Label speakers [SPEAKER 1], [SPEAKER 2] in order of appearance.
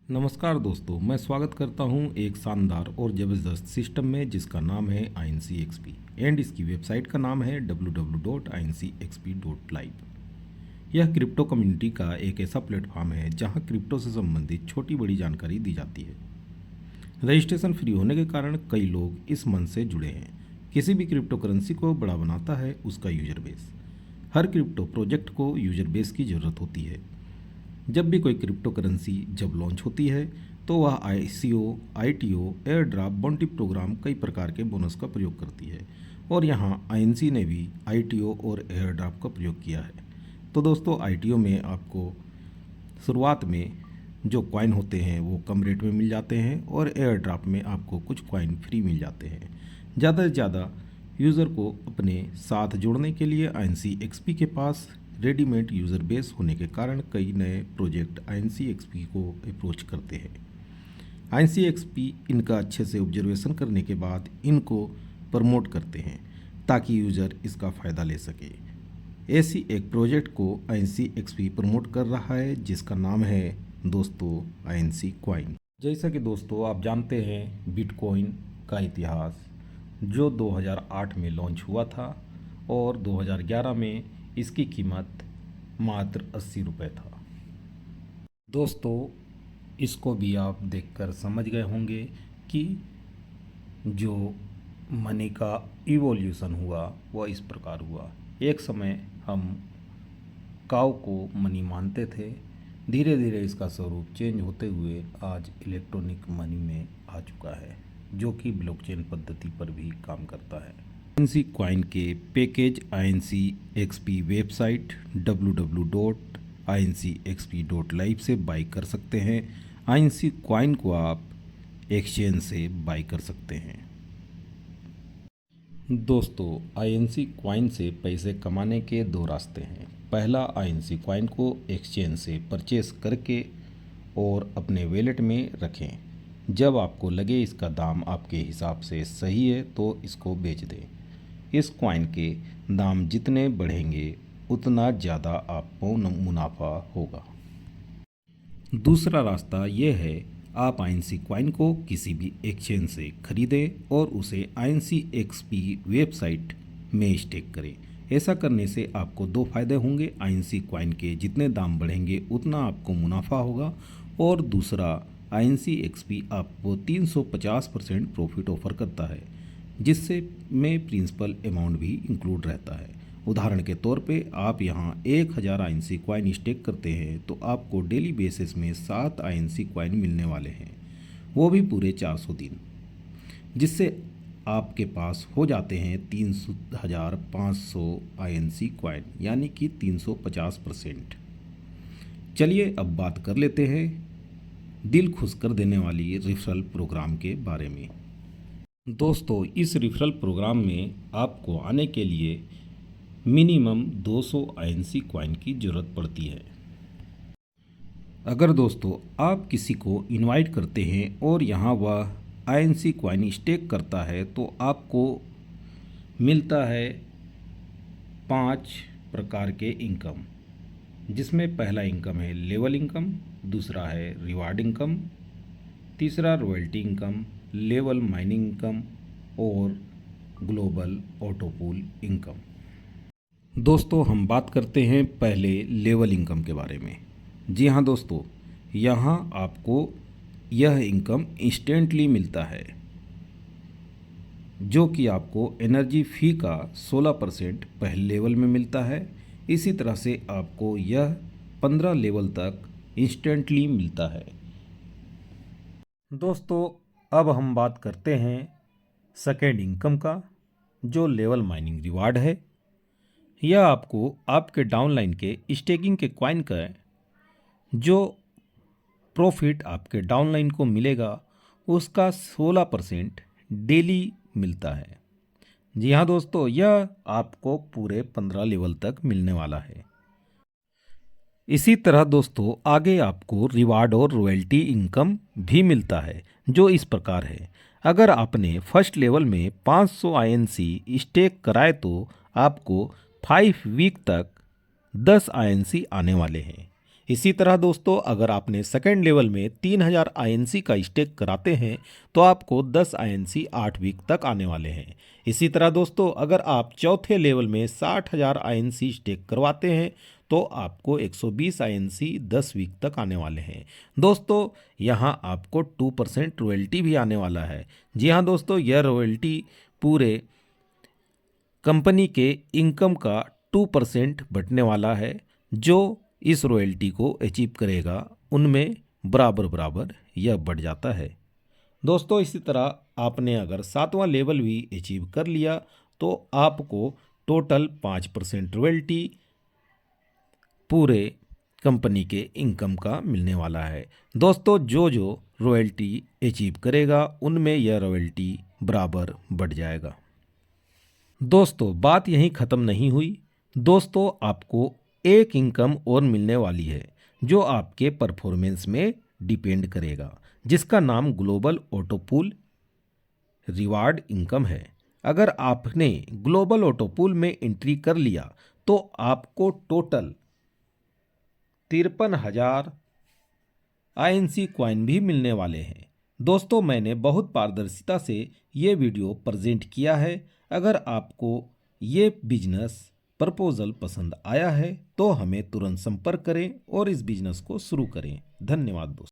[SPEAKER 1] नमस्कार दोस्तों, मैं स्वागत करता हूं एक शानदार और ज़बरदस्त सिस्टम में जिसका नाम है INCXP एंड इसकी वेबसाइट का नाम है www.incxp.live। यह क्रिप्टो कम्युनिटी का एक ऐसा प्लेटफॉर्म है जहां क्रिप्टो से संबंधित छोटी बड़ी जानकारी दी जाती है। रजिस्ट्रेशन फ्री होने के कारण कई लोग इस मंच से जुड़े हैं। किसी भी क्रिप्टो करेंसी को बड़ा बनाता है उसका यूजर बेस। हर क्रिप्टो प्रोजेक्ट को यूजर बेस की ज़रूरत होती है। जब भी कोई क्रिप्टो करेंसी जब लॉन्च होती है तो वह ICO, ITO, air drop, bounty program कई प्रकार के बोनस का प्रयोग करती है और यहाँ INC ने भी ITO और एयर ड्रॉप का प्रयोग किया है। तो दोस्तों, ITO में आपको शुरुआत में जो कॉइन होते हैं वो कम रेट में मिल जाते हैं और एयर ड्रॉप में आपको कुछ कॉइन फ्री मिल जाते हैं। ज़्यादा से ज़्यादा यूज़र को अपने साथ जोड़ने के लिए INCXP के पास रेडीमेड यूज़र बेस होने के कारण कई नए प्रोजेक्ट INCXP को अप्रोच करते हैं। INCXP इनका अच्छे से ऑब्जर्वेशन करने के बाद इनको प्रमोट करते हैं ताकि यूज़र इसका फ़ायदा ले सके। ऐसी एक प्रोजेक्ट को INCXP प्रमोट कर रहा है जिसका नाम है दोस्तों INC कॉइन। जैसा कि दोस्तों आप जानते हैं, बिटकॉइन का इतिहास जो 2008 में लॉन्च हुआ था और 2011 में इसकी कीमत मात्र 80 रुपये था। दोस्तों, इसको भी आप देखकर समझ गए होंगे कि जो मनी का इवोल्यूशन हुआ वह इस प्रकार हुआ। एक समय हम काऊ को मनी मानते थे, धीरे धीरे इसका स्वरूप चेंज होते हुए आज इलेक्ट्रॉनिक मनी में आ चुका है जो कि ब्लॉकचेन पद्धति पर भी काम करता है। INC कॉइन के पैकेज INCXP वेबसाइट www.incxp.live से बाई कर सकते हैं। INC कॉइन को आप एक्सचेंज से बाई कर सकते हैं। दोस्तों, INC कॉइन से पैसे कमाने के दो रास्ते हैं। पहला, INC कॉइन को एक्सचेंज से परचेस करके और अपने वॉलेट में रखें। जब आपको लगे इसका दाम आपके हिसाब से सही है तो इसको बेच दें। इस कॉइन के दाम जितने बढ़ेंगे उतना ज़्यादा आपको मुनाफा होगा। दूसरा रास्ता यह है, आप INC कॉइन को किसी भी एक्सचेंज से खरीदें और उसे INCXP वेबसाइट में स्टेक करें। ऐसा करने से आपको दो फायदे होंगे। INC कॉइन के जितने दाम बढ़ेंगे उतना आपको मुनाफा होगा और दूसरा, INCXP आपको 350% प्रॉफिट ऑफर करता है जिससे में प्रिंसिपल अमाउंट भी इंक्लूड रहता है। उदाहरण के तौर पे आप यहाँ 1000 INC कॉइन स्टेक करते हैं तो आपको डेली बेसिस में 7 INC कॉइन मिलने वाले हैं, वो भी पूरे 400 दिन, जिससे आपके पास हो जाते हैं 3500 INC कॉइन, यानी कि 350%। चलिए अब बात कर लेते हैं दिल खुश कर देने वाली रेफरल प्रोग्राम के बारे में। दोस्तों, इस रेफरल प्रोग्राम में आपको आने के लिए मिनिमम 200 INC कॉइन की ज़रूरत पड़ती है। अगर दोस्तों आप किसी को इनवाइट करते हैं और यहाँ वह INC कॉइन स्टेक करता है तो आपको मिलता है 5 प्रकार के इनकम, जिसमें पहला इनकम है लेवल इनकम, दूसरा है रिवार्ड इनकम, तीसरा royalty income, level mining income और ग्लोबल ऑटोपूल इनकम। दोस्तों, हम बात करते हैं पहले लेवल इनकम के बारे में। जी हाँ दोस्तों, यहाँ आपको यह इनकम इंस्टेंटली मिलता है जो कि आपको एनर्जी फ़ी का 16% पहले लेवल में मिलता है। इसी तरह से आपको यह 15 लेवल तक इंस्टेंटली मिलता है। दोस्तों, अब हम बात करते हैं सेकेंड इनकम का, जो लेवल माइनिंग रिवार्ड है। यह आपको आपके डाउनलाइन के स्टेकिंग के कॉइन का जो प्रॉफिट आपके डाउनलाइन को मिलेगा उसका 16% डेली मिलता है। जी हाँ दोस्तों, यह आपको पूरे 15 लेवल तक मिलने वाला है। इसी तरह दोस्तों आगे आपको रिवार्ड और रॉयल्टी इनकम भी मिलता है जो इस प्रकार है। अगर आपने फर्स्ट लेवल में 500 INC स्टेक कराए तो आपको 5 वीक तक 10 INC आने वाले हैं। इसी तरह दोस्तों अगर आपने सेकेंड लेवल में 3000 INC का स्टेक कराते हैं तो आपको 10 INC 8 वीक तक आने वाले हैं। इसी तरह दोस्तों अगर आप चौथे लेवल में 60,000 INC स्टेक करवाते हैं तो आपको 120 INC 10 वीक तक आने वाले हैं। दोस्तों यहाँ आपको 2% रॉयल्टी भी आने वाला है। जी हाँ दोस्तों, यह रॉयल्टी पूरे कंपनी के इनकम का 2% बटने वाला है। जो इस रॉयल्टी को अचीव करेगा उनमें बराबर बराबर यह बढ़ जाता है। दोस्तों इसी तरह आपने अगर 7वां लेवल भी अचीव कर लिया तो आपको टोटल 5% रॉयल्टी पूरे कंपनी के इनकम का मिलने वाला है। दोस्तों जो जो रॉयल्टी अचीव करेगा उनमें यह रॉयल्टी बराबर बढ़ जाएगा। दोस्तों बात यहीं ख़त्म नहीं हुई। दोस्तों आपको एक इनकम और मिलने वाली है जो आपके परफॉर्मेंस में डिपेंड करेगा, जिसका नाम ग्लोबल ऑटोपूल रिवार्ड इनकम है। अगर आपने ग्लोबल ऑटोपूल में एंट्री कर लिया तो आपको टोटल 53,000 INC कॉइन भी मिलने वाले हैं। दोस्तों मैंने बहुत पारदर्शिता से ये वीडियो प्रेजेंट किया है। अगर आपको ये बिजनेस प्रपोजल पसंद आया है तो हमें तुरंत संपर्क करें और इस बिजनेस को शुरू करें। धन्यवाद दोस्तों।